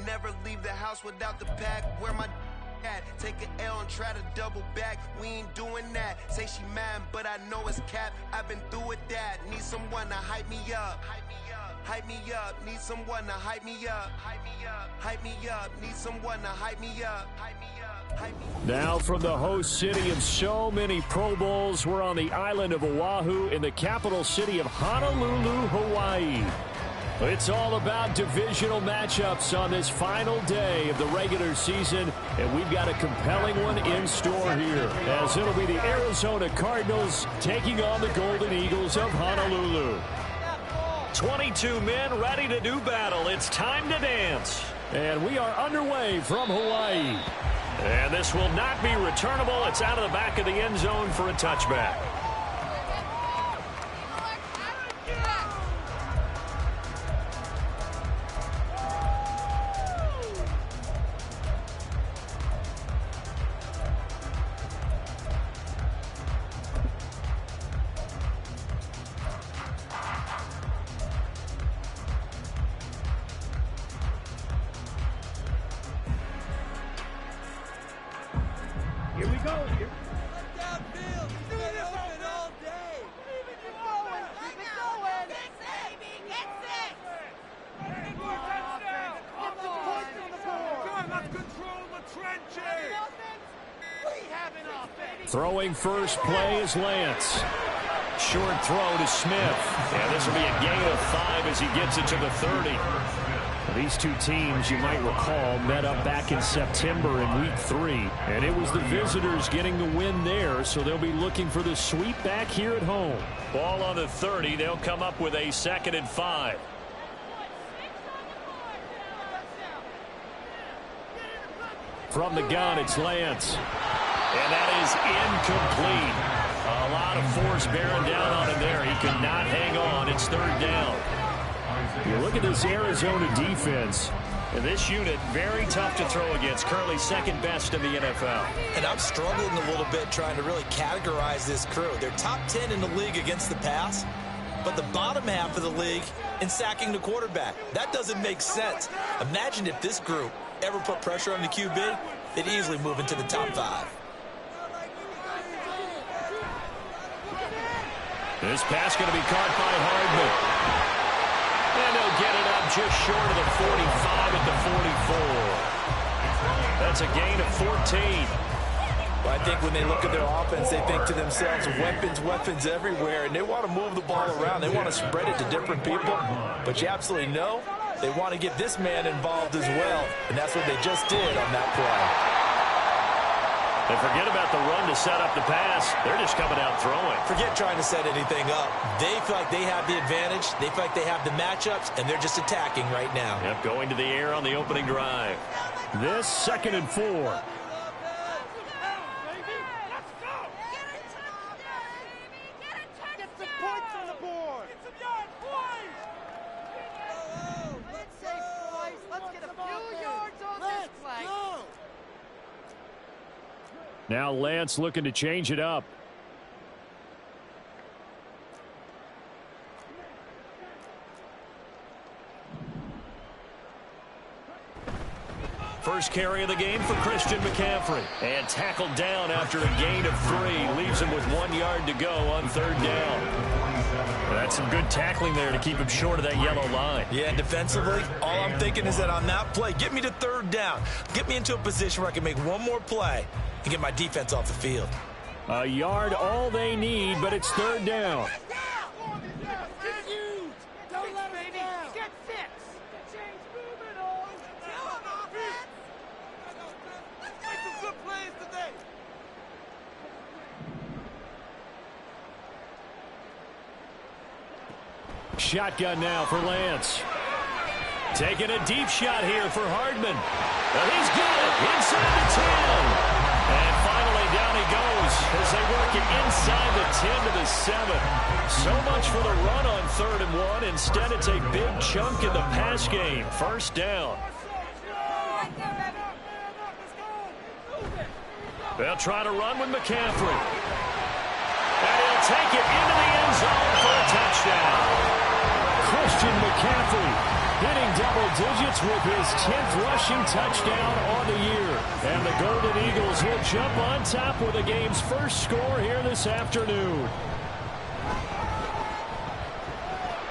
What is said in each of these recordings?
never leave the house without the pack. Where my at? Take an L and try to double back. We ain't doing that. Say she mad, but I know it's cap. I've been through with that. Need someone to hype me up. Hype me up. Need someone to hype me up. Hype me up. Hype me up. Need someone to hype me up. Hype me up. Hype me up. Now from the host city of so many Pro Bowls, we're on the island of Oahu in the capital city of Honolulu, Hawaii. It's all about divisional matchups on this final day of the regular season, and we've got a compelling one in store here, as it'll be the Arizona Cardinals taking on the Golden Eagles of Honolulu. 22 men ready to do battle. It's time to dance. And we are underway from Hawaii. And this will not be returnable. It's out of the back of the end zone for a touchback. Throwing first play is Lance. Short throw to Smith. And this will be a gain of 5 as he gets it to the 30. These two teams, you might recall, met up back in September in Week 3. And it was the visitors getting the win there, so they'll be looking for the sweep back here at home. Ball on the 30. They'll come up with a 2nd and 5. From the gun, it's Lance. And that is incomplete. A lot of force bearing down on him there. He could not hang on. It's 3rd down. You look at this Arizona defense. And this unit, very tough to throw against. Currently 2nd best in the NFL. And I'm struggling a little bit trying to really categorize this crew. They're top 10 in the league against the pass, but the bottom half of the league in sacking the quarterback. That doesn't make sense. Imagine if this group ever put pressure on the QB, they'd easily move into the top 5. This pass going to be caught by Hardman. And they'll get it up just short of the 45 at the 44. That's a gain of 14. Well, I think when they look at their offense, they think to themselves, weapons everywhere, and they want to move the ball around. They want to spread it to different people. But you absolutely know they want to get this man involved as well, and that's what they just did on that play. They forget about the run to set up the pass. They're just coming out throwing. Forget trying to set anything up. They feel like they have the advantage. They feel like they have the matchups, and they're just attacking right now. Yep, going to the air on the opening drive. This 2nd and 4. Now Lance looking to change it up. First carry of the game for Christian McCaffrey. And tackled down after a gain of 3. Leaves him with 1 yard to go on 3rd down. That's some good tackling there to keep him short of that yellow line. Yeah, defensively, all I'm thinking is that on that play, get me to 3rd down. Get me into a position where I can make one more play and get my defense off the field. A yard all they need, but it's 3rd down. Shotgun now for Lance. Taking a deep shot here for Hardman. He's got it inside the 10. And finally down he goes as they work it inside the 10 to the 7. So much for the run on 3rd and 1. Instead, it's a big chunk in the pass game. 1st down. They'll try to run with McCaffrey. And he'll take it into the end zone for a touchdown. Christian McCaffrey Hitting double digits with his 10th rushing touchdown on the year. And the Golden Eagles will jump on top with the game's first score here this afternoon.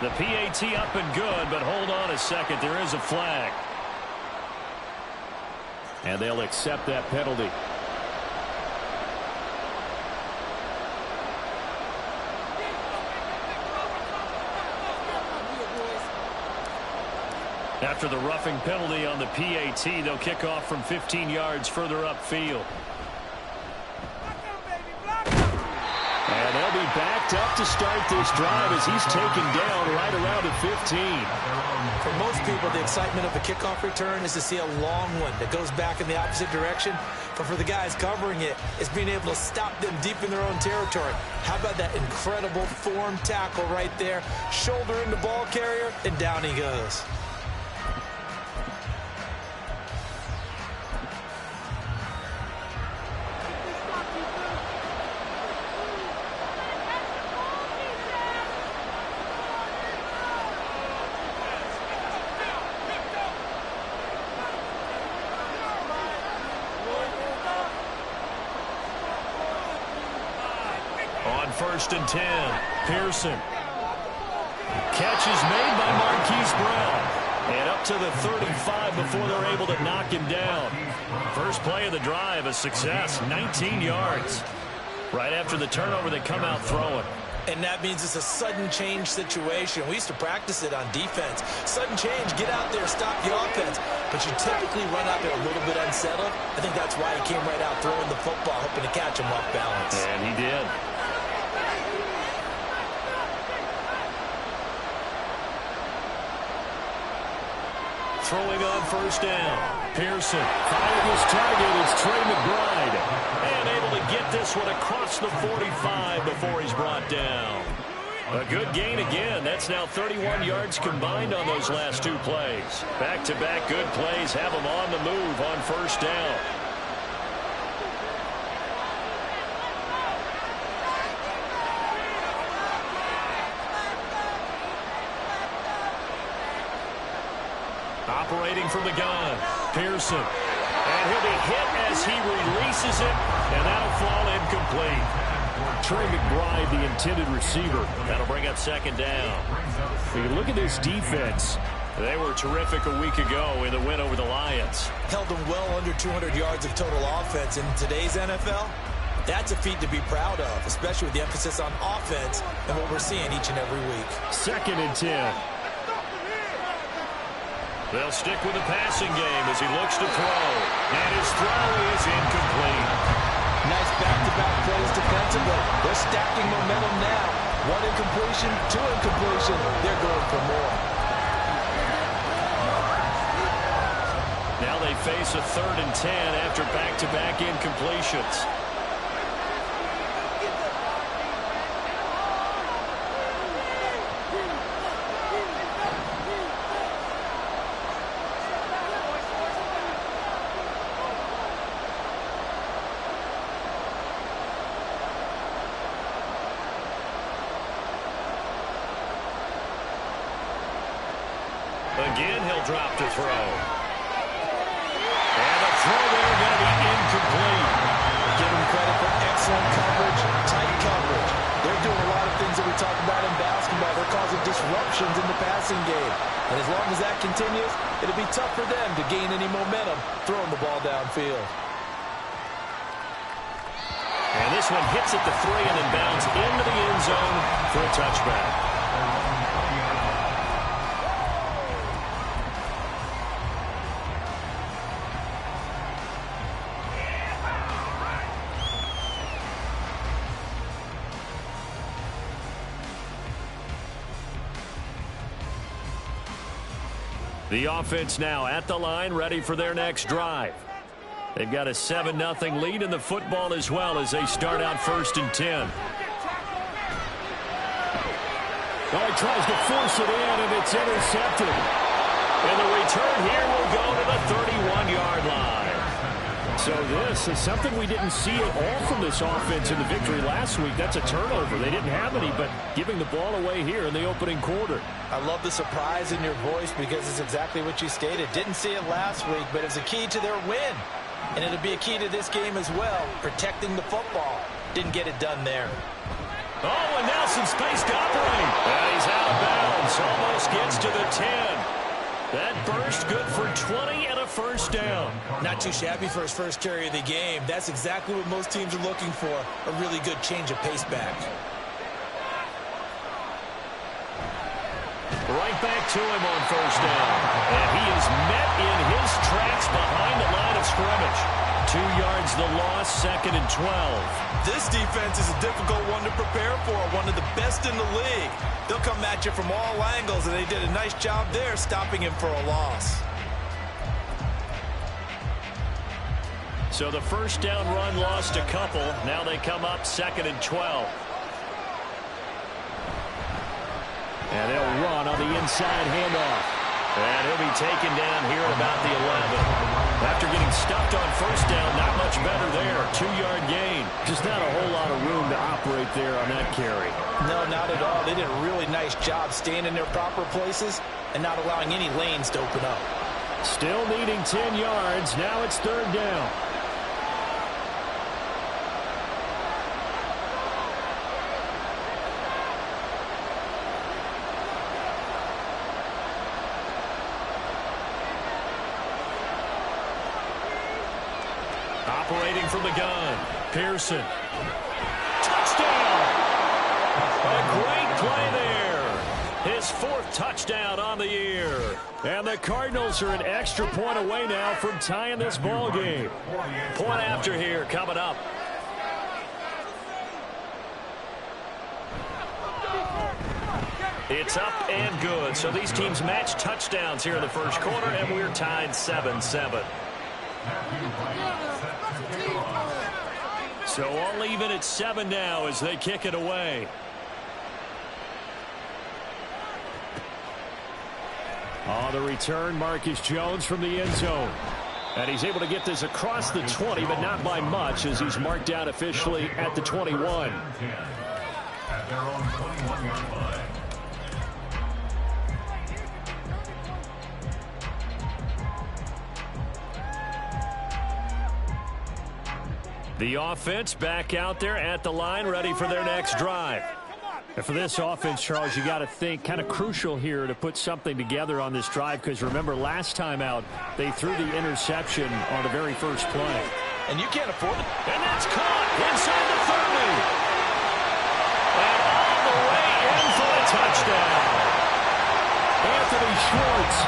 The PAT up and good, but hold on a second. There is a flag. And they'll accept that penalty. After the roughing penalty on the PAT, they'll kick off from 15 yards further upfield. And they'll be backed up to start this drive as he's taken down right around the 15. For most people, the excitement of the kickoff return is to see a long one that goes back in the opposite direction. But for the guys covering it, it's being able to stop them deep in their own territory. How about that incredible form tackle right there? Shoulder in the ball carrier, and down he goes. First and 10. Pearson. Catch is made by Marquise Brown. And up to the 35 before they're able to knock him down. First play of the drive, a success, 19 yards. Right after the turnover, they come out throwing. And that means it's a sudden change situation. We used to practice it on defense. Sudden change, get out there, stop the offense. But you typically run out there a little bit unsettled. I think that's why he came right out throwing the football, hoping to catch him off balance. And he did. Throwing on first down. Pearson firing his target. It's Trey McBride. And able to get this one across the 45 before he's brought down. A good gain again. That's now 31 yards combined on those last two plays. Back-to-back good plays have them on the move on first down. Operating from the gun, Pearson. And he'll be hit as he releases it, and that'll fall incomplete. Trey McBride, the intended receiver. That'll bring up second down. You look at this defense. They were terrific a week ago in the win over the Lions. Held them well under 200 yards of total offense. In today's NFL, that's a feat to be proud of, especially with the emphasis on offense and what we're seeing each and every week. Second and 10. They'll stick with the passing game as he looks to throw. And his throw is incomplete. Nice back-to-back plays defensively. They're stacking momentum now. One incompletion, two incompletion. They're going for more. Now they face a third and 10 after back-to-back incompletions. Again, he'll drop to throw. And the throw there going to be incomplete. Give him credit for excellent coverage, tight coverage. They're doing a lot of things that we talk about in basketball. They're causing disruptions in the passing game. And as long as that continues, it'll be tough for them to gain any momentum throwing the ball downfield. And this one hits at the 3 and then bounds into the end zone for a touchback. The offense now at the line, ready for their next drive. They've got a 7-0 lead in the football as well as they start out first and 10. Oh, he tries to force it in, and it's intercepted. And the return here will go to the 31-yard line. So this is something we didn't see at all from this offense in the victory last week. That's a turnover. They didn't have any, but giving the ball away here in the opening quarter. I love the surprise in your voice because it's exactly what you stated. Didn't see it last week, but it's a key to their win. And it'll be a key to this game as well, protecting the football. Didn't get it done there. Oh, and now some space to operate. And he's out of bounds. Almost gets to the 10. That burst good for 20 and a first down. Not too shabby for his first carry of the game. That's exactly what most teams are looking for, a really good change of pace back. Right back to him on first down. And he is met in his tracks behind the line of scrimmage. 2 yards the loss, 2nd and 12. This defense is a difficult one to prepare for, one of the best in the league. They'll come at you from all angles, and they did a nice job there stopping him for a loss. So the first down run lost a couple. Now they come up 2nd and 12. And they'll run on the inside handoff. And he'll be taken down here at about the 11. After getting stuffed on first down, not much better there. 2-yard gain. Just not a whole lot of room to operate there on that carry. No, not at all. They did a really nice job staying in their proper places and not allowing any lanes to open up. Still needing 10 yards. Now it's 3rd down. Operating from the gun, Pearson. Touchdown! A great play there. His 4th touchdown on the year. And the Cardinals are an extra point away now from tying this ball game. Point after here coming up. It's up and good. So these teams match touchdowns here in the first quarter, and we're tied 7-7. So all even at 7 now as they kick it away. On the return, Marcus Jones from the end zone. And he's able to get this across the 20, but not by much as he's marked out officially at the 21. At their own 21-yard line. The offense back out there at the line, ready for their next drive. And for this offense, Charles, you got to think kind of crucial here to put something together on this drive, because remember last time out they threw the interception on the very first play. And you can't afford it. And that's caught inside the 30. And all the way in for a touchdown. Anthony Schwartz,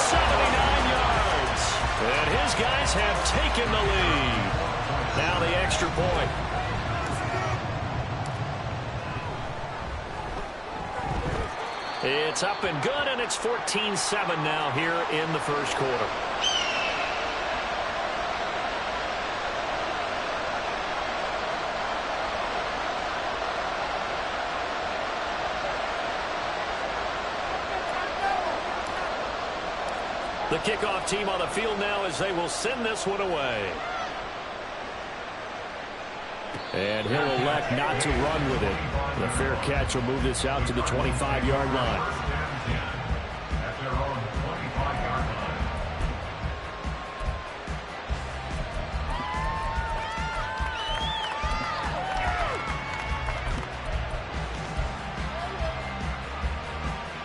79 yards. And his guys have taken the lead. Now the extra point. It's up and good, and it's 14-7 now here in the first quarter. The kickoff team on the field now as they will send this one away. And he'll elect not to run with it. The fair catch will move this out to the 25-yard line.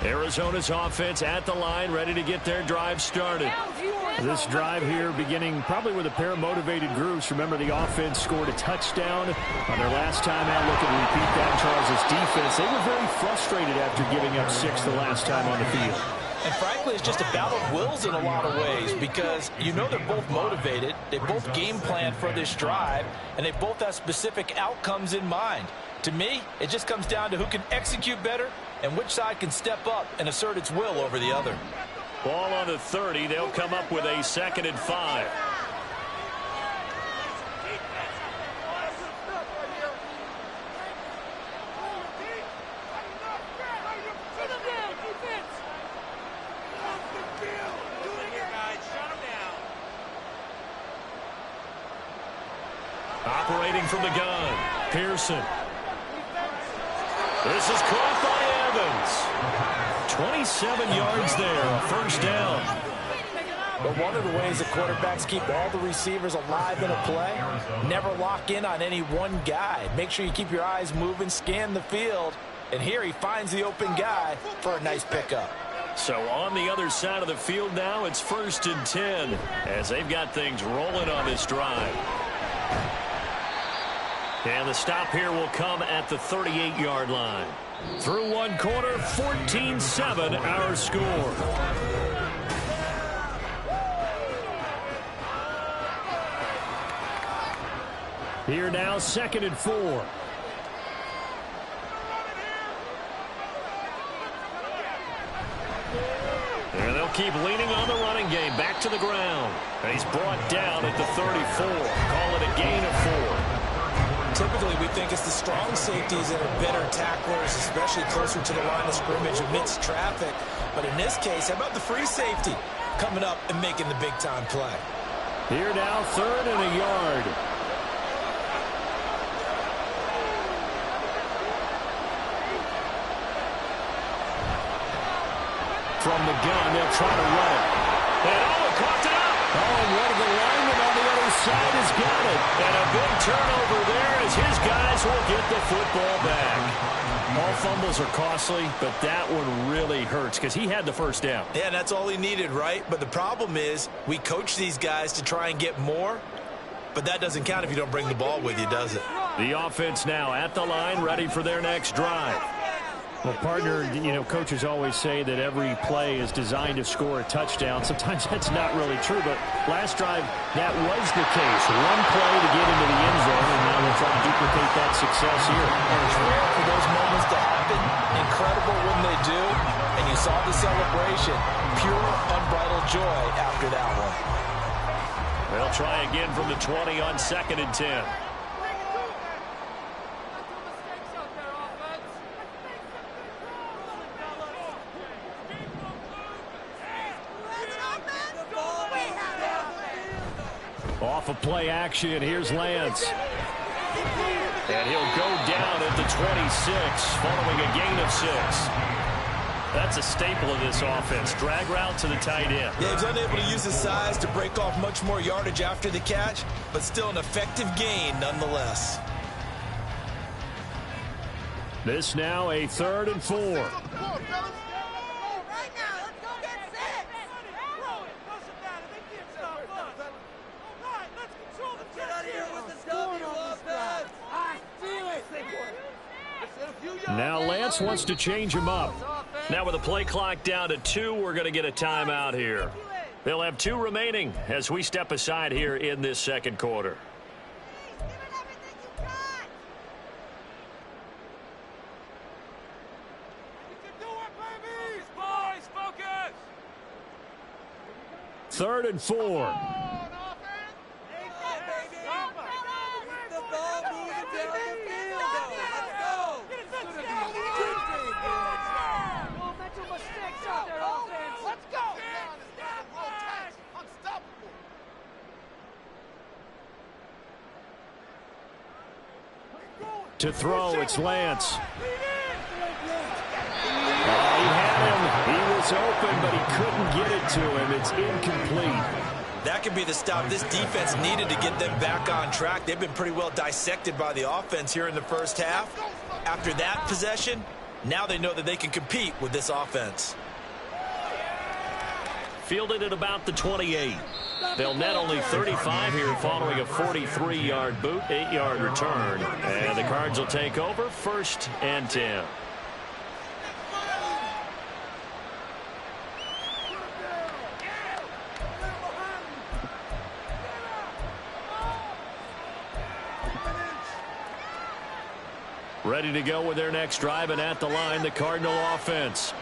Arizona's offense at the line, ready to get their drive started. This drive here beginning probably with a pair of motivated groups. Remember, the offense scored a touchdown on their last time out. Look at repeat that. Charles' defense, they were very frustrated after giving up 6 the last time on the field. And frankly, it's just a battle of wills in a lot of ways, because you know they're both motivated. They both game plan for this drive, and they both have specific outcomes in mind. To me, it just comes down to who can execute better and which side can step up and assert its will over the other. Ball on the 30. They'll come up with a 2nd and 5. waiting from the gun. Pearson. This is caught by Evans. 27 yards there, a first down. But one of the ways the quarterbacks keep all the receivers alive in a play, never lock in on any one guy. Make sure you keep your eyes moving, scan the field. And here he finds the open guy for a nice pickup. So on the other side of the field now, it's 1st and 10 as they've got things rolling on this drive. And the stop here will come at the 38-yard line. Through one quarter, 14-7 our score. Here now, 2nd and 4. And they'll keep leaning on the running game. Back to the ground. And he's brought down at the 34. Call it a gain of 4. Typically, we think it's the strong safeties that are better tacklers, especially closer to the line of scrimmage amidst traffic. But in this case, how about the free safety coming up and making the big-time play? Here now, 3rd and a yard. From the gun, they'll try to run it. And caught it up. And one of the linemen on the other side has got it. And a big turnover there as his guys will get the football back. All fumbles are costly, but that one really hurts because he had the first down. Yeah, that's all he needed, right? But the problem is we coach these guys to try and get more, but that doesn't count if you don't bring the ball with you, does it? The offense now at the line, ready for their next drive. Well, partner, coaches always say that every play is designed to score a touchdown. Sometimes that's not really true, but last drive, that was the case. One play to get into the end zone, and now they'll try to duplicate that success here. And it's rare for those moments to happen. Incredible when they do. And you saw the celebration. Pure, unbridled joy after that one. They'll try again from the 20 on 2nd and 10. Off of play action, here's Lance. And he'll go down at the 26 following a gain of 6. That's a staple of this offense. Drag route to the tight end. Yeah, he's unable to use his size to break off much more yardage after the catch, but still an effective gain nonetheless. This now a 3rd and 4. Now Lance wants to change him up. Now with the play clock down to 2, we're going to get a timeout here. They'll have 2 remaining as we step aside here in this 2nd quarter. Third and 4. To throw, it's Lance. He had him. He was open, but he couldn't get it to him. It's incomplete. That could be the stop this defense needed to get them back on track. They've been pretty well dissected by the offense here in the first half. After that possession, now they know that they can compete with this offense. Fielded at about the 28. They'll net only 35 here following a 43-yard boot, 8-yard return. And the Cards will take over 1st and 10. Ready to go with their next drive, and at the line, the Cardinal offense.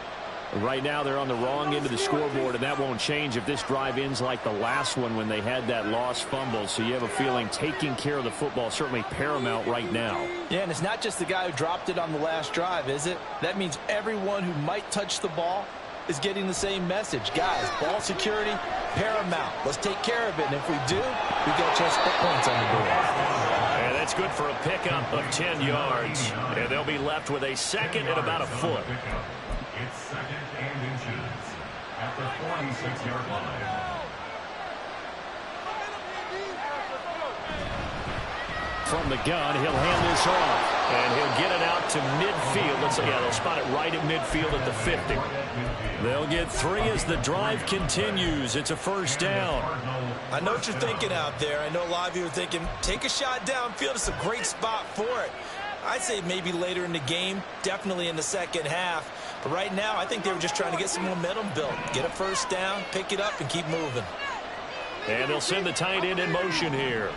Right now, they're on the wrong end of the scoreboard, and that won't change if this drive ends like the last one when they had that lost fumble. So you have a feeling taking care of the football certainly paramount right now. Yeah, and it's not just the guy who dropped it on the last drive, is it? That means everyone who might touch the ball is getting the same message. Guys, ball security, paramount. Let's take care of it, and if we do, we get just points on the board. And they That's good for a pickup of 10 yards. And they'll be left with a second and about a foot. It's second and inches at the 46-yard line. From the gun, he'll hand this off. And he'll get it out to midfield. Let's say, yeah, they'll spot it right at midfield at the 50. They'll get 3 as the drive continues. It's a first down. I know what you're thinking out there. I know a lot of you are thinking, take a shot downfield. It's a great spot for it. I'd say maybe later in the game, definitely in the second half. But right now, I think they were just trying to get some momentum built. Get a first down, pick it up, and keep moving. And they'll send the tight end in motion here.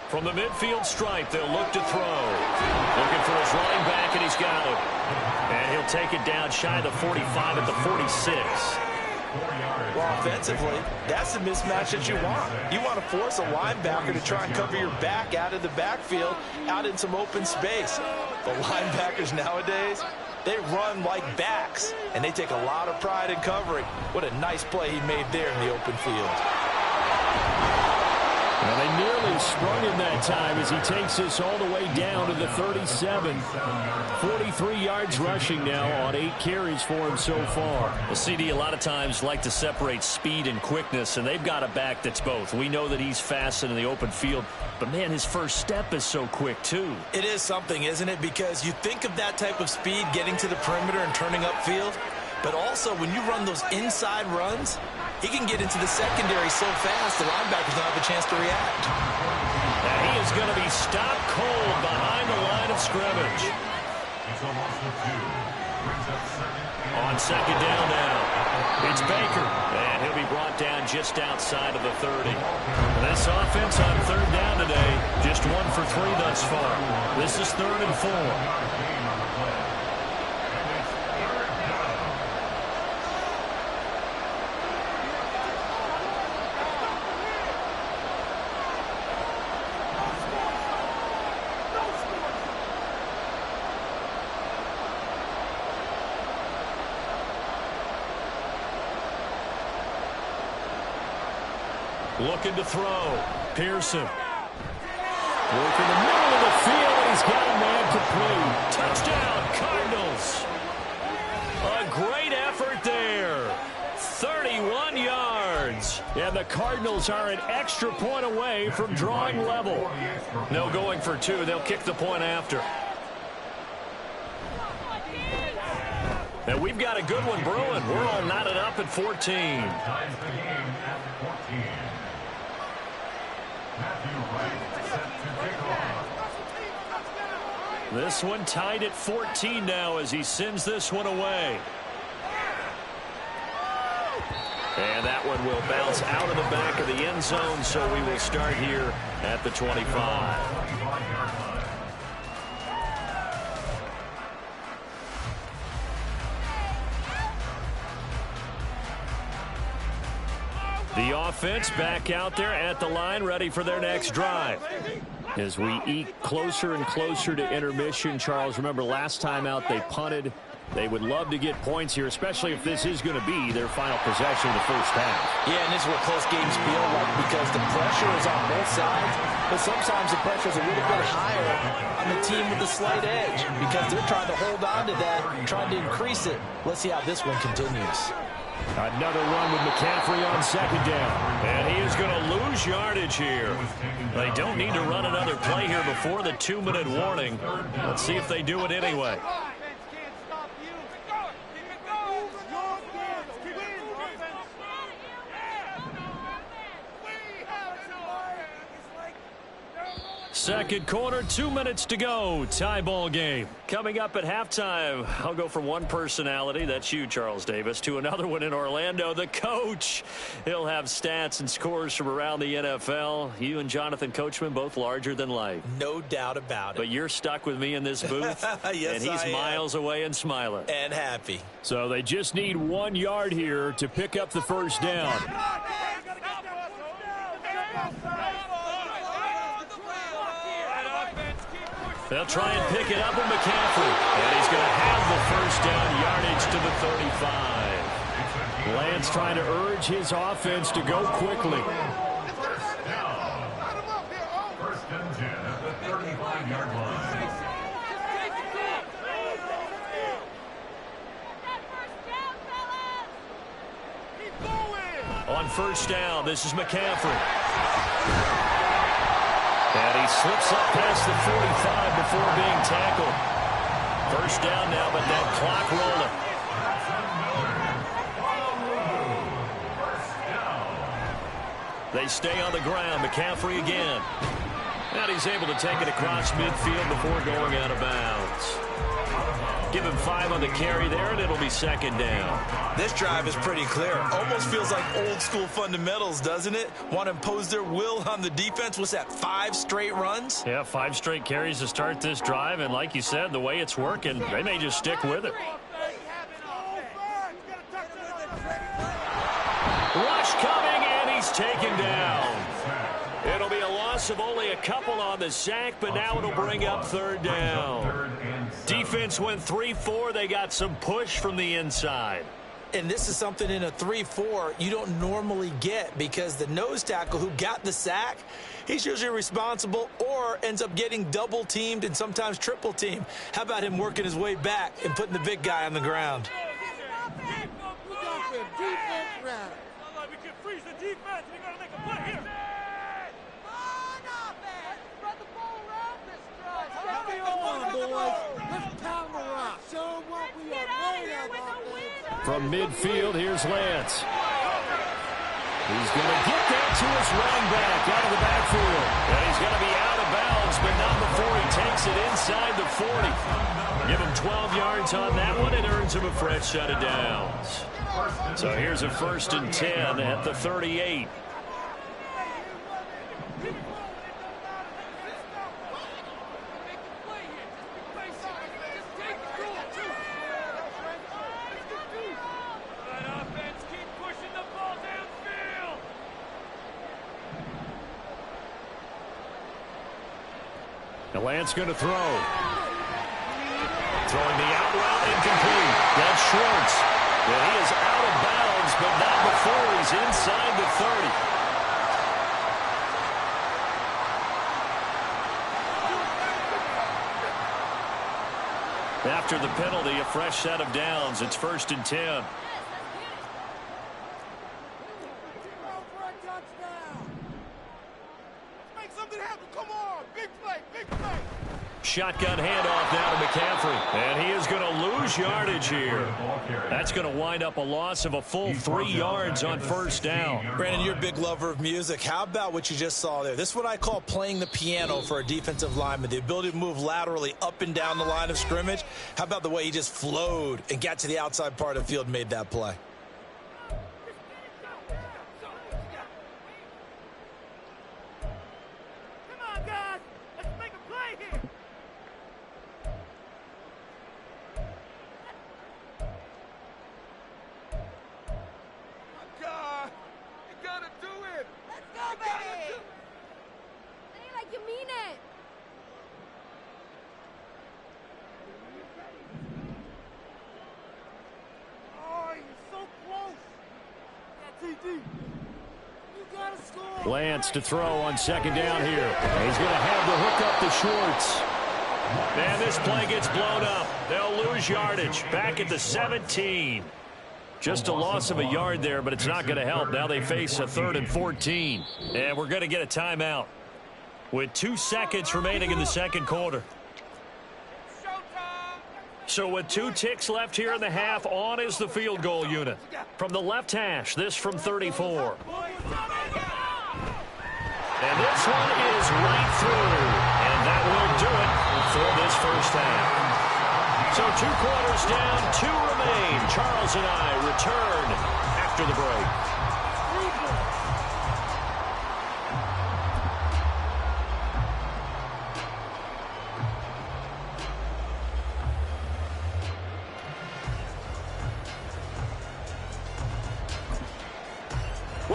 From the midfield stripe, they'll look to throw. Looking for his running back, and he's got him. And he'll take it down shy of the 45 at the 46. Well, offensively, that's the mismatch that you want. You want to force a linebacker to try and cover your back out of the backfield, out in some open space. But linebackers nowadays, they run like backs, and they take a lot of pride in covering. What a nice play he made there in the open field. Well, they nearly sprung him that time as he takes this all the way down to the 37. 43 yards rushing now on 8 carries for him so far. The CD a lot of times like to separate speed and quickness, and they've got a back that's both. We know that he's fast in the open field, but, man, his first step is so quick, too. It is something, isn't it? Because you think of that type of speed getting to the perimeter and turning upfield, but also when you run those inside runs, he can get into the secondary so fast the linebackers don't have a chance to react. And he is going to be stopped cold behind the line of scrimmage. On second down now, it's Baker, and he'll be brought down just outside of the 30. This offense on third down today, just 1 for 3 thus far. This is 3rd and 4. Looking to throw. Pearson. Working the middle of the field, and he's got a man complete. Touchdown, Cardinals. A great effort there. 31 yards. And the Cardinals are an extra point away from drawing level. No going for 2. They'll kick the point after. And we've got a good one brewing. We're all knotted up at 14. This one tied at 14 now as he sends this one away. And that one will bounce out of the back of the end zone, so we will start here at the 25. The offense back out there at the line, ready for their next drive. As we eke closer and closer to intermission, Charles, remember last time out they punted. They would love to get points here, especially if this is going to be their final possession of the first half. Yeah, and this is what close games feel like because the pressure is on both sides, but sometimes the pressure is a little bit higher on the team with the slight edge because they're trying to hold on to that, trying to increase it. Let's see how this one continues. Another run with McCaffrey on second down. And he is going to lose yardage here. They don't need to run another play here before the 2-minute warning. Let's see if they do it anyway. Second quarter, 2 minutes to go. Tie ball game. Coming up at halftime, I'll go from one personality, that's you, Charles Davis, to another one in Orlando, the coach. He'll have stats and scores from around the NFL. You and Jonathan Coachman, both larger than life. No doubt about it. But you're stuck with me in this booth. Yes, and he's miles away and smiling. And happy. So they just need 1 yard here to pick up the first down. They'll try and pick it up with McCaffrey. And he's going to have the first down, yardage to the 35. Lance trying to urge his offense to go quickly. First and 10 at the 35-yard line. On first down, this is McCaffrey. And he slips up past the 45 before being tackled. First down now, but that clock rolling. They stay on the ground. McCaffrey again. And he's able to take it across midfield before going out of bounds. Give him 5 on the carry there, and it'll be second down. This drive is pretty clear. Almost feels like old school fundamentals, doesn't it? Want to impose their will on the defense. What's that, 5 straight runs? Yeah, 5 straight carries to start this drive, and like you said, the way it's working, they may just stick with it. Rush coming, and he's taken down. It'll be a loss of only a couple on the sack, but now it'll bring up third down. Defense went 3-4. They got some push from the inside. And this is something in a 3-4 you don't normally get, because the nose tackle who got the sack, he's usually responsible or ends up getting double teamed and sometimes triple teamed. How about him working his way back and putting the big guy on the ground? We can freeze the defense. We got to make a play here. From midfield, here's Lance. He's going to get that to his running back out of the backfield. And he's going to be out of bounds, but not before he takes it inside the 40. Give him 12 yards on that one. It earns him a fresh set of downs. So here's a first and 10 at the 38. The Lance going to throw. Throwing the out route, incomplete. That's Schwartz. And he is out of bounds, but not before he's inside the 30. After the penalty, a fresh set of downs. It's first and 10. Shotgun handoff now to McCaffrey. And he is going to lose yardage here. That's going to wind up a loss of a full 3 yards on first down. Brandon, you're a big lover of music. How about what you just saw there? This is what I call playing the piano for a defensive lineman. The ability to move laterally up and down the line of scrimmage. How about the way he just flowed and got to the outside part of the field and made that play? Lance to throw on second down here. He's going to have the hook up to Schwartz. And this play gets blown up. They'll lose yardage. Back at the 17. Just a loss of a yard there, but it's not going to help. Now they face a 3rd and 14. And we're going to get a timeout with 2 seconds remaining in the second quarter. So with 2 ticks left here in the half, on is the field goal unit. From the left hash, this from 34. And this one is right through. And that will do it for this first half. So 2 quarters down, 2 remain. Charles and I return after the break.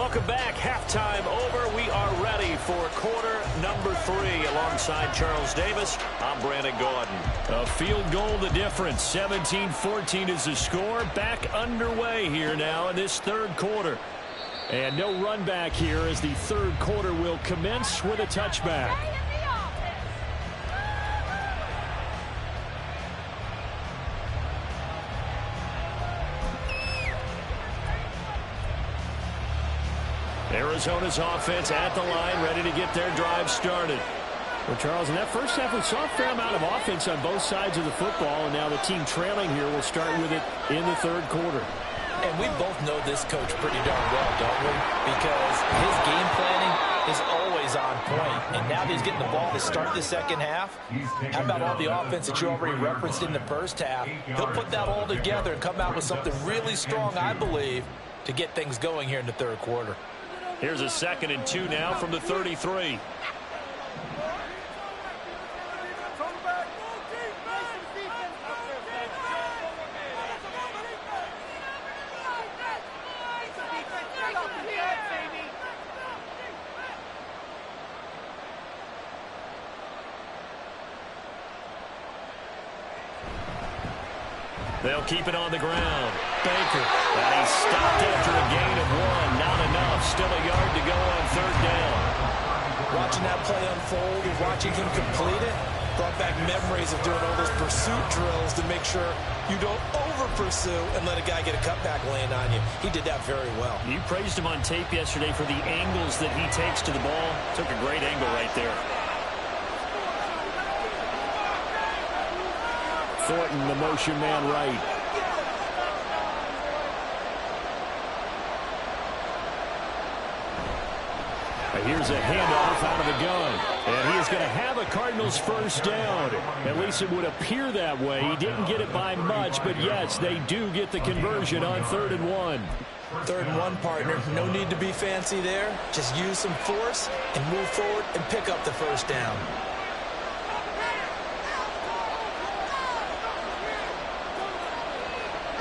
Welcome back. Halftime over. We are ready for quarter number 3. Alongside Charles Davis, I'm Brandon Gordon. A field goal the difference. 17-14 is the score. Back underway here now in this third quarter. And no run back here as the third quarter will commence with a touchback. Arizona's offense at the line, ready to get their drive started. Well, Charles, in that first half, we saw a fair amount of offense on both sides of the football, and now the team trailing here will start with it in the third quarter. And we both know this coach pretty darn well, don't we? Because his game planning is always on point. And now that he's getting the ball to start the second half, how about all the offense that you already referenced in the first half? He'll put that all together and come out with something really strong, I believe, to get things going here in the third quarter. Here's a 2nd and 2 now from the 33. They'll keep it on the ground. Baker, and he's stopped after a gain of 1. Not enough. Still a yard to go on third down. Watching that play unfold and watching him complete it brought back memories of doing all those pursuit drills to make sure you don't over-pursue and let a guy get a cutback laying on you. He did that very well. You praised him on tape yesterday for the angles that he takes to the ball. Took a great angle right there. Thornton, the motion man right. Here's a handoff out of the gun. And he is going to have a Cardinals first down. At least it would appear that way. He didn't get it by much, but yes, they do get the conversion on 3rd and 1. 3rd and 1, partner. No need to be fancy there. Just use some force and move forward and pick up the first down.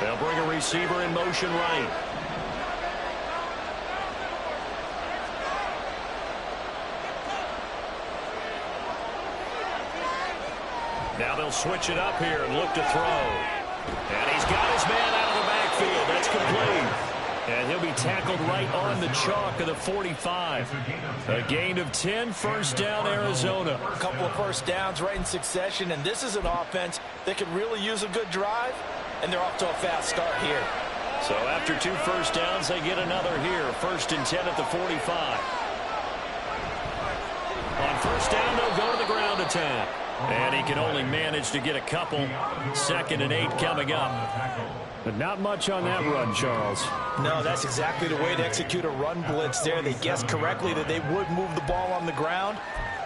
They'll bring a receiver in motion right. Now they'll switch it up here and look to throw. And he's got his man out of the backfield. That's complete. And he'll be tackled right on the chalk of the 45. A gain of 10, first down Arizona. A couple of first downs right in succession, and this is an offense that could really use a good drive, and they're off to a fast start here. So after 2 first downs, they get another here. 1st and 10 at the 45. On first down, they'll go to the ground attack. And he can only manage to get a couple. 2nd and 8 coming up. But not much on that run, Charles. No, that's exactly the way to execute a run blitz there. They guessed correctly that they would move the ball on the ground,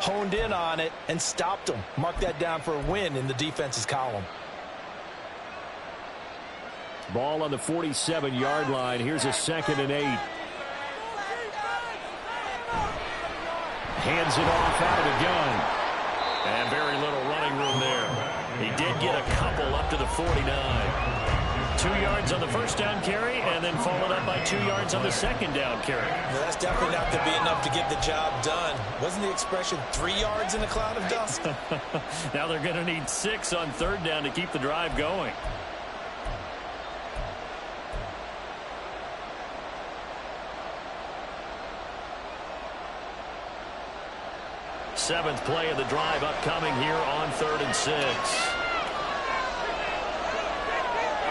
honed in on it, and stopped them. Mark that down for a win in the defense's column. Ball on the 47-yard line. Here's a 2nd and 8. Hands it off out of the gun. And very little running room there. He did get a couple up to the 49. 2 yards on the first down carry, and then followed up by 2 yards on the second down carry. Well, that's definitely not to be enough to get the job done. Wasn't the expression 3 yards in a cloud of dust? Now they're going to need 6 on third down to keep the drive going. Seventh play of the drive upcoming here on 3rd and 6.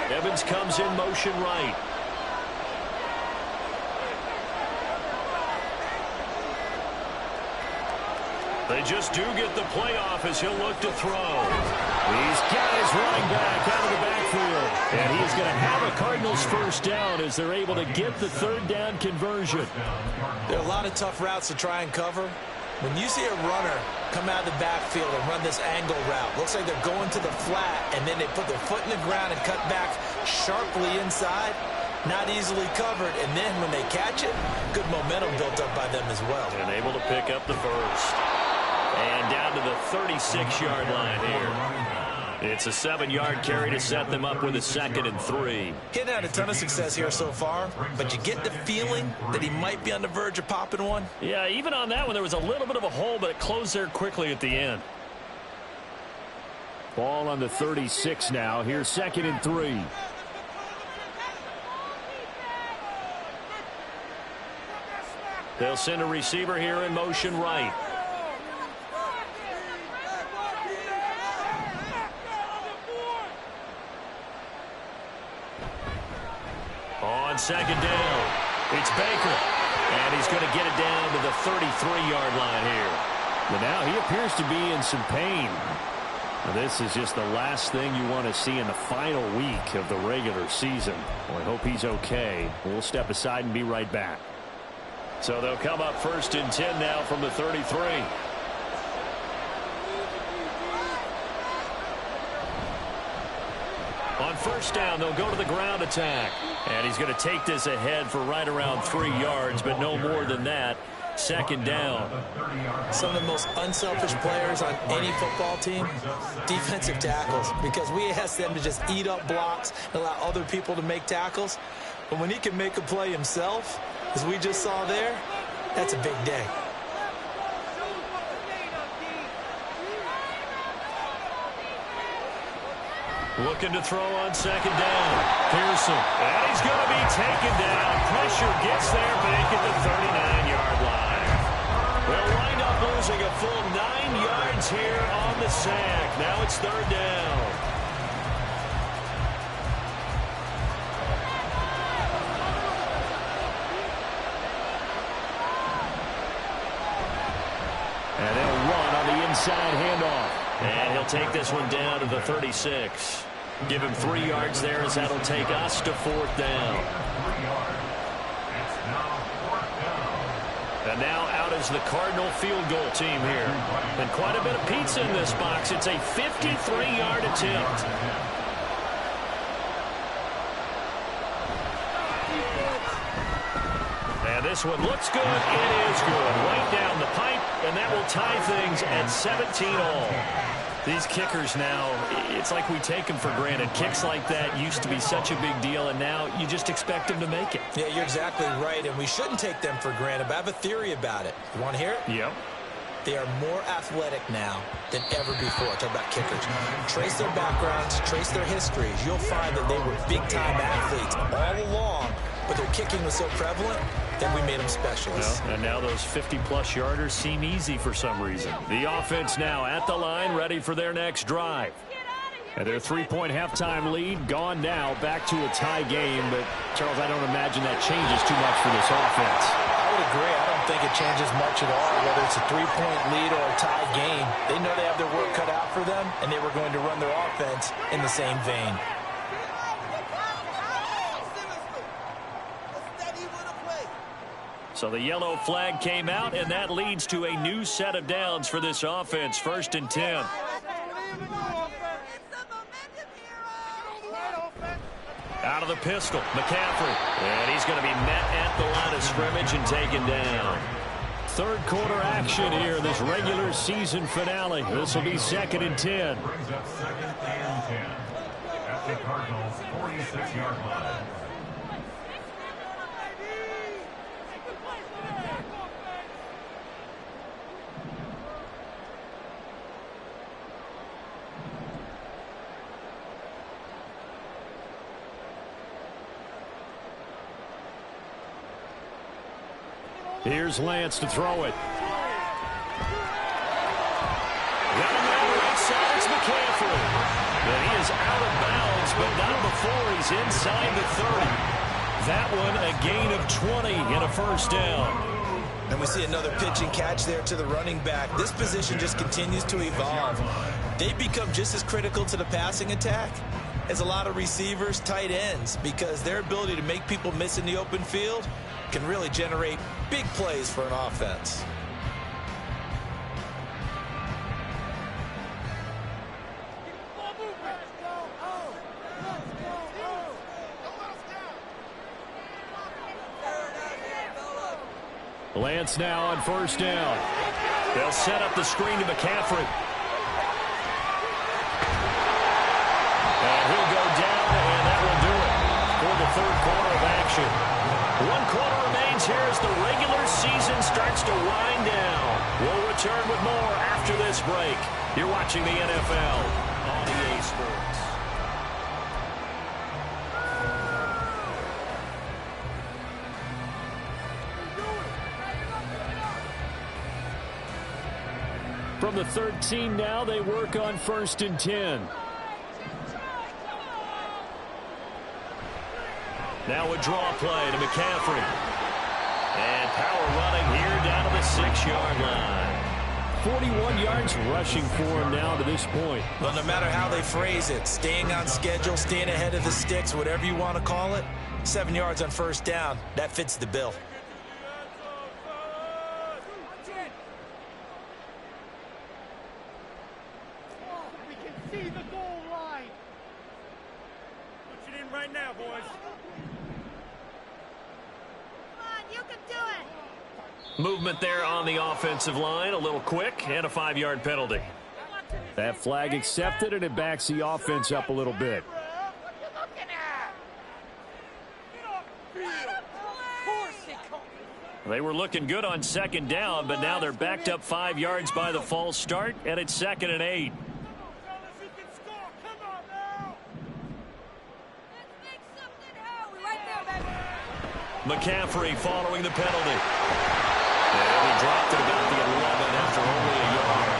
Evans comes in motion right. They just do get the play off as he'll look to throw. He's got his running back out of the backfield. And he's going to have a Cardinals first down as they're able to get the 3rd down conversion. There are a lot of tough routes to try and cover. When you see a runner come out of the backfield and run this angle route, looks like they're going to the flat, and then they put their foot in the ground and cut back sharply inside, not easily covered. And then when they catch it, good momentum built up by them as well. And able to pick up the first. And down to the 36-yard line here. It's a 7-yard carry to set them up with a 2nd and 3. He hadn't had a ton of success here so far, but you get the feeling that he might be on the verge of popping one. Yeah, even on that one, there was a little bit of a hole, but it closed there quickly at the end. Ball on the 36 now. Here's 2nd and 3. They'll send a receiver here in motion right. On 2nd down, it's Baker. And he's going to get it down to the 33-yard line here. But now he appears to be in some pain. Now this is just the last thing you want to see in the final week of the regular season. Well, I hope he's okay. We'll step aside and be right back. So they'll come up 1st and 10 now from the 33. On 1st down, they'll go to the ground attack. And he's going to take this ahead for right around 3 yards, but no more than that. 2nd down. Some of the most unselfish players on any football team, defensive tackles, because we ask them to just eat up blocks and allow other people to make tackles. But when he can make a play himself, as we just saw there, that's a big day. Looking to throw on 2nd down. Pearson. And he's going to be taken down. Pressure gets there, back at the 39-yard line. They'll wind up losing a full 9 yards here on the sack. Now it's 3rd down. And they'll run on the inside handoff. And he'll take this one down to the 36. Give him 3 yards there as that'll take us to 4th down. And now out is the Cardinal field goal team here. And quite a bit of pizza in this box. It's a 53-yard attempt. And this one looks good. It is good. Right down the pipe, and that will tie things at 17-all. These kickers now, it's like we take them for granted. Kicks like that used to be such a big deal, and now you just expect them to make it. Yeah, you're exactly right, and we shouldn't take them for granted, but I have a theory about it. You want to hear it? Yep. They are more athletic now than ever before. Talk about kickers. Trace their backgrounds, trace their histories. You'll find that they were big-time athletes all along, but their kicking was so prevalent that we made them specialists. Well, and now those 50-plus yarders seem easy for some reason. The offense now at the line, ready for their next drive. And their 3-point halftime lead gone now, back to a tie game. But, Charles, I don't imagine that changes too much for this offense. I would agree. I don't think it changes much at all, whether it's a 3-point lead or a tie game. They know they have their work cut out for them, and they were going to run their offense in the same vein. So the yellow flag came out, and that leads to a new set of downs for this offense. 1st and 10. Out of the pistol, McCaffrey. And he's going to be met at the line of scrimmage and taken down. 3rd quarter action here in this regular season finale. This will be 2nd and 10. Brings up 2nd and 10 at the Cardinals' 46-yard line. Here's Lance to throw it. Got him on the right side. It's McCaffrey. And he is out of bounds, but not before he's inside the 30. That one a gain of 20 and a 1st down. And we see another pitch and catch there to the running back. This position just continues to evolve. They become just as critical to the passing attack as a lot of receivers, tight ends, because their ability to make people miss in the open field can really generate big plays for an offense. Lance now on 1st down. They'll set up the screen to McCaffrey. starts to wind down. We'll return with more after this break. You're watching the NFL on EA Sports. From the 13 now, they work on 1st and 10. Now a draw play to McCaffrey. And power running here down to the 6-yard line. 41 yards rushing for him now to this point. Well, no matter how they phrase it, staying on schedule, staying ahead of the sticks, whatever you want to call it, 7 yards on 1st down, that fits the bill. We can see the goal line. Put it in right now, boys. Movement there on the offensive line, a little quick, and a 5-yard penalty. That flag accepted, and it backs the offense up a little bit. They were looking good on 2nd down, but now they're backed up 5 yards by the false start, and it's 2nd and 8. McCaffrey following the penalty. And he dropped it about the 11 after only a yard.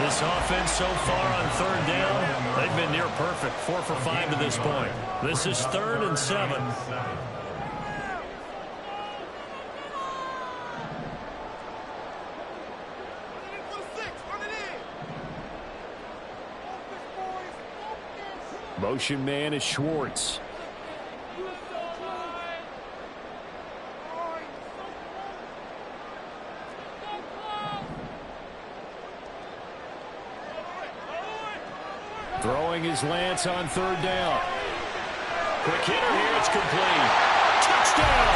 This offense so far on 3rd down, they've been near perfect. 4 for 5 to this point. This is 3rd and 7. Motion man is Schwartz. Throwing his Lance on 3rd down. Quick hitter here, it's complete. Touchdown!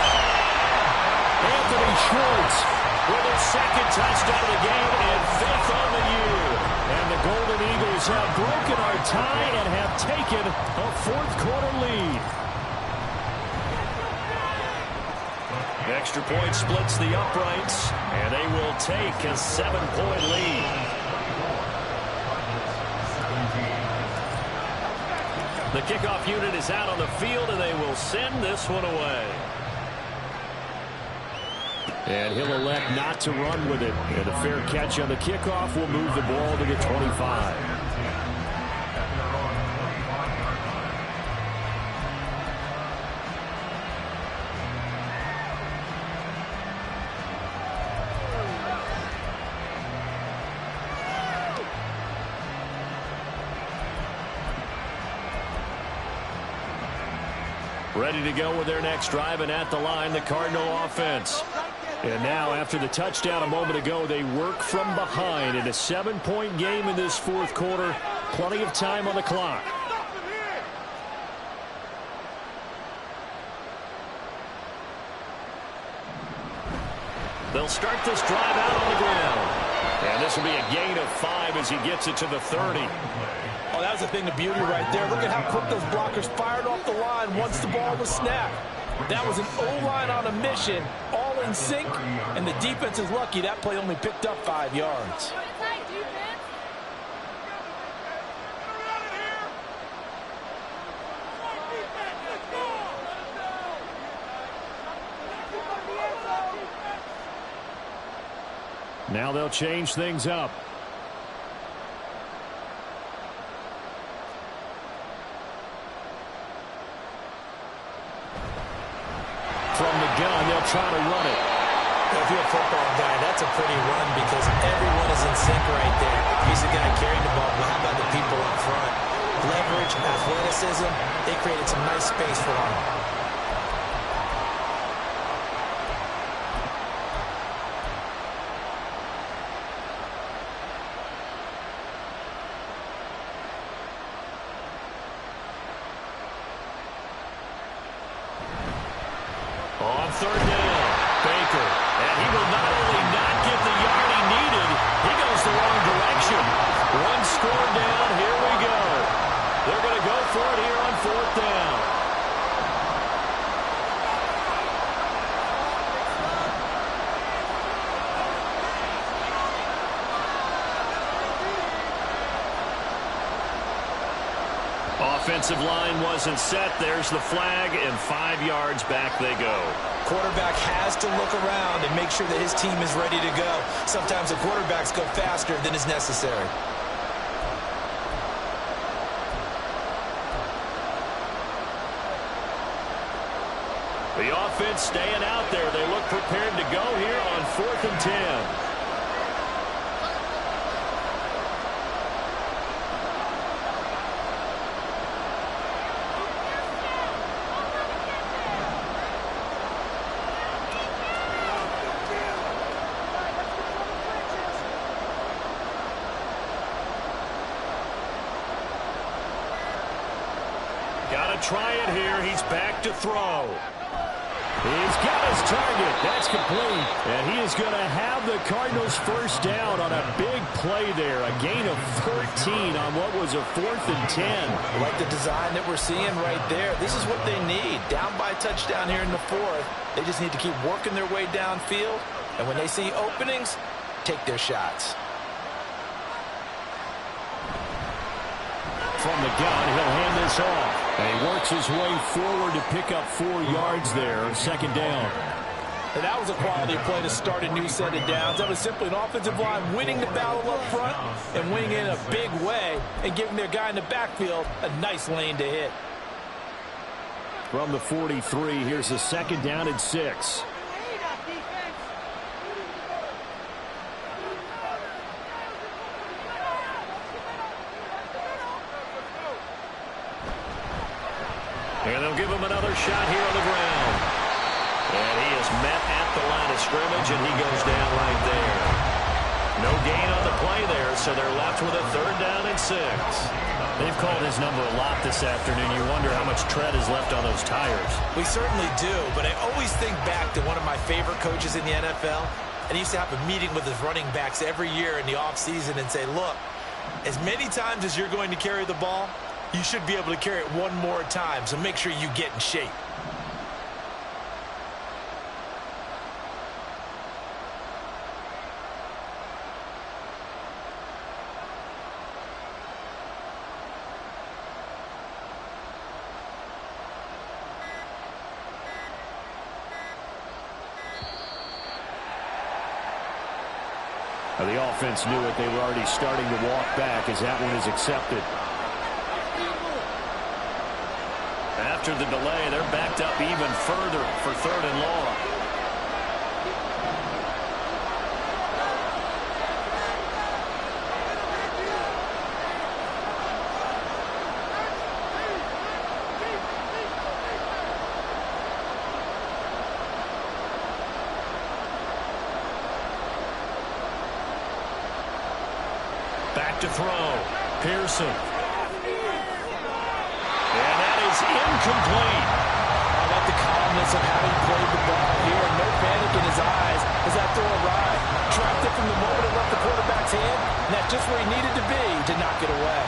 Anthony Schwartz with his 2nd touchdown of the game and 5th on the year. And the Golden Eagles have broken our tie and have taken a 4th quarter lead. The extra point splits the uprights, and they will take a 7-point lead. The kickoff unit is out on the field, and they will send this one away. And he'll elect not to run with it. And a fair catch on the kickoff will move the ball to the 25. Ready to go with their next drive, and at the line, the Cardinal offense. And now, after the touchdown a moment ago, they work from behind in a 7-point game in this 4th quarter. Plenty of time on the clock. They'll start this drive out on the ground. And this will be a gain of 5 as he gets it to the 30. Oh, that was a thing of beauty right there. Look at how quick those blockers fired off the line once the ball was snapped. That was an O-line on a mission, all in sync, and the defense is lucky that play only picked up 5 yards. Now they'll change things up. From the gun, they'll try to run it. If you're a football guy, that's a pretty run because everyone is in sync right there. He's the guy carrying the ball, but how about the people up front? Leverage, athleticism, they created some nice space for him. On 3rd down, Baker. And he will not only not get the yard he needed, he goes the wrong direction. 1 score down, here we go. They're going to go for it here on 4th down. offensive line wasn't set. There's the flag, and 5 yards back they go. Quarterback has to look around and make sure that his team is ready to go. Sometimes the quarterbacks go faster than is necessary. The offense staying out there. They look prepared to go here on 4th and 10. Got to try it here. He's back to throw. He's got his target. That's complete. And he is going to have the Cardinals first down on a big play there. A gain of 13 on what was a 4th and 10. I like the design that we're seeing right there. This is what they need. Down by a touchdown here in the 4th. They just need to keep working their way downfield. And when they see openings, take their shots. From the gun, he'll hand this off. And he works his way forward to pick up 4 yards there. 2nd down. And that was a quality play to start a new set of downs. That was simply an offensive line winning the battle up front and winning in a big way and giving their guy in the backfield a nice lane to hit. From the 43, here's a 2nd down and 6. And they'll give him another shot here on the ground. And he is met at the line of scrimmage, and he goes down right there. No gain on the play there, so they're left with a 3rd down and 6. They've called his number a lot this afternoon. You wonder how much tread is left on those tires. We certainly do, but I always think back to one of my favorite coaches in the NFL, and he used to have a meeting with his running backs every year in the offseason and say, look, as many times as you're going to carry the ball, you should be able to carry it one more time, so make sure you get in shape. The offense knew it. They were already starting to walk back as that one is accepted. After the delay, they're backed up even further for 3rd and long. Back to throw. Pearson. Incomplete. I like the calmness of having played the ball here. No panic in his eyes as that throw arrived. Trapped it from the moment it left the quarterback's hand, and that's just where he needed to be to knock it away.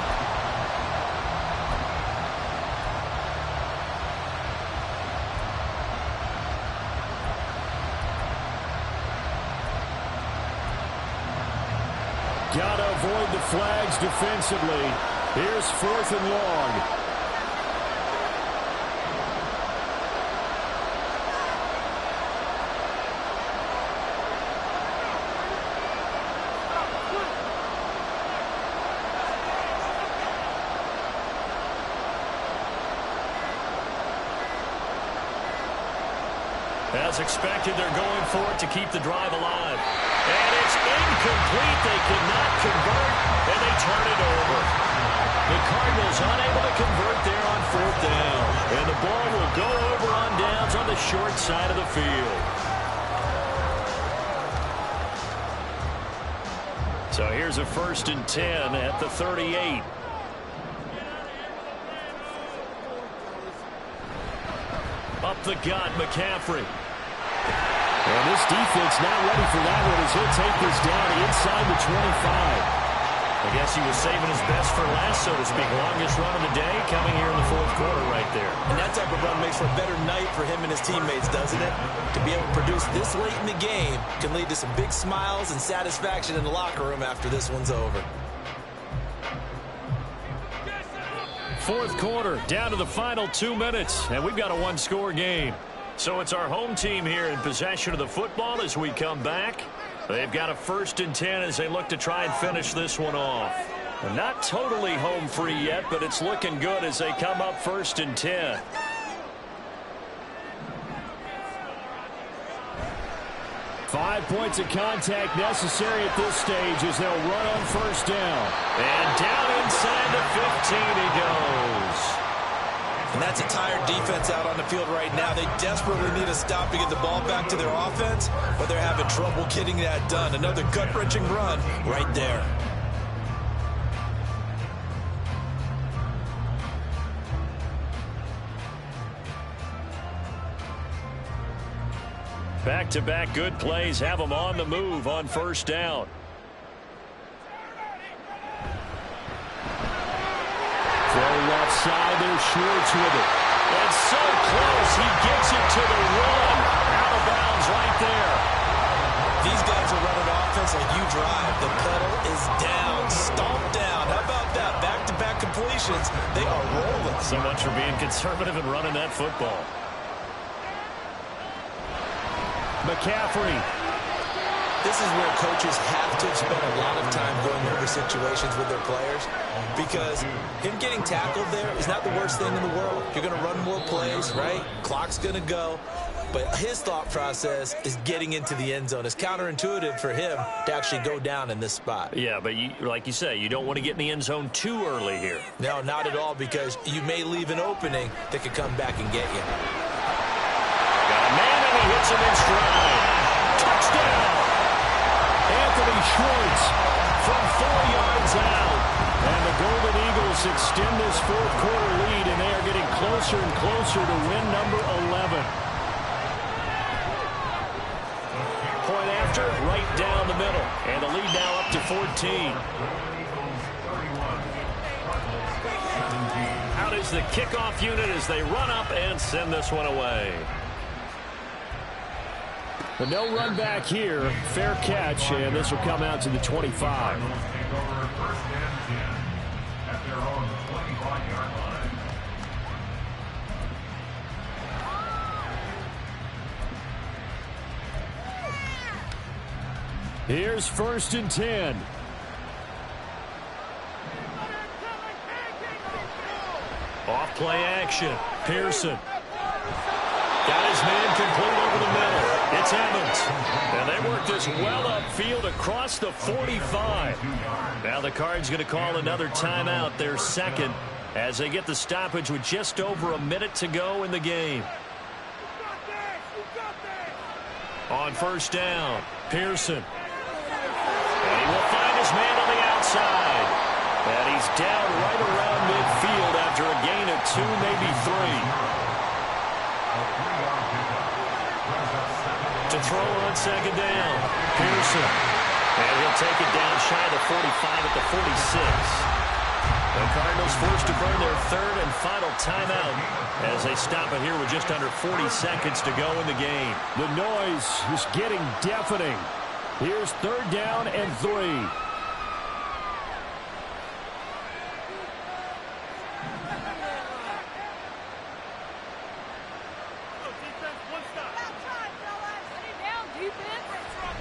Gotta avoid the flags defensively. Here's 4th and long. As expected, they're going for it to keep the drive alive. And it's incomplete. They cannot convert, and they turn it over. The Cardinals unable to convert there on 4th down. And the ball will go over on downs on the short side of the field. So here's a 1st and 10 at the 38. Up the gut, McCaffrey. And this defense not ready for that one as he'll take this down inside the 25. I guess he was saving his best for last, so to speak. Longest run of the day coming here in the 4th quarter right there. And that type of run makes for a better night for him and his teammates, doesn't it? To be able to produce this late in the game can lead to some big smiles and satisfaction in the locker room after this one's over. fourth quarter, down to the final 2 minutes, and we've got a one-score game. So it's our home team here in possession of the football as we come back. They've got a 1st and 10 as they look to try and finish this one off. Not totally home free yet, but it's looking good as they come up 1st and 10. Five points of contact necessary at this stage as they'll run on 1st down. And down inside the 15 he goes. And that's a tired defense out on the field right now. They desperately need a stop to get the ball back to their offense, but they're having trouble getting that done. Another gut-wrenching run right there. Back-to-back good plays have them on the move on 1st down. Throw left side, there's Schwartz with it. And so close, he gets it to the run. Out of bounds right there. These guys are running offense like you drive. The pedal is down, stomped down. How about that? Back-to-back completions. They are rolling. So much for being conservative and running that football. McCaffrey. This is where coaches have to spend a lot of time going over situations with their players, because him getting tackled there is not the worst thing in the world. You're going to run more plays, right? Clock's going to go. But his thought process is getting into the end zone. It's counterintuitive for him to actually go down in this spot. Yeah, but like you say, you don't want to get in the end zone too early here. No, not at all, because you may leave an opening that could come back and get you. Got a man and he hits him in stride. Touchdown! Anthony Schwartz from 4 yards out. And the Golden Eagles extend this fourth quarter lead, and they are getting closer and closer to win number 11. Point after, right down the middle. And the lead now up to 14. Out is the kickoff unit as they run up and send this one away. But no run back here. Fair catch, and this will come out to the 25. Here's 1st and 10. Off play action. Pearson. Got his man complete over the middle. It's Evans. And they work this well upfield across the 45. Now the Cards going to call another timeout, their second, as they get the stoppage with just over a minute to go in the game. On 1st down, Pearson. And he will find his man on the outside. And he's down right around midfield after a gain of 2, maybe 3. To throw on 2nd down, Pearson. And he'll take it down shy of the 45 at the 46. The Cardinals forced to burn their 3rd and final timeout as they stop it here with just under 40 seconds to go in the game. The noise is getting deafening. Here's 3rd down and 3.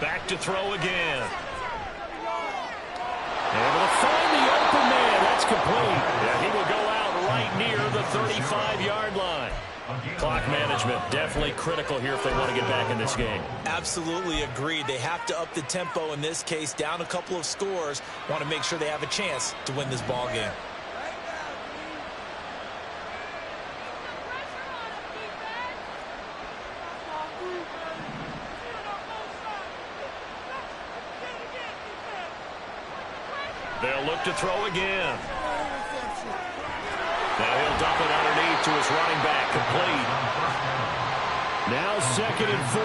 Back to throw again. Able to find the open man. That's complete. And he will go out right near the 35-yard line. Clock management definitely critical here if they want to get back in this game. Absolutely agreed. They have to up the tempo in this case, down a couple of scores. Want to make sure they have a chance to win this ball game. They'll look to throw again. Now he'll dump it underneath to his running back, complete. Now 2nd and 4. A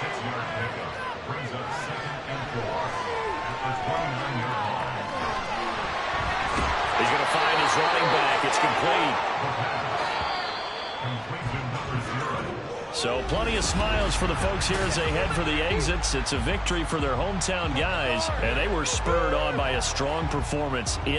6-yard pickup brings up 2nd and 4 at the 29-yard line. He's going to find his running back. It's complete. Completion number 0. So plenty of smiles for the folks here as they head for the exits. It's a victory for their hometown guys, and they were spurred on by a strong performance in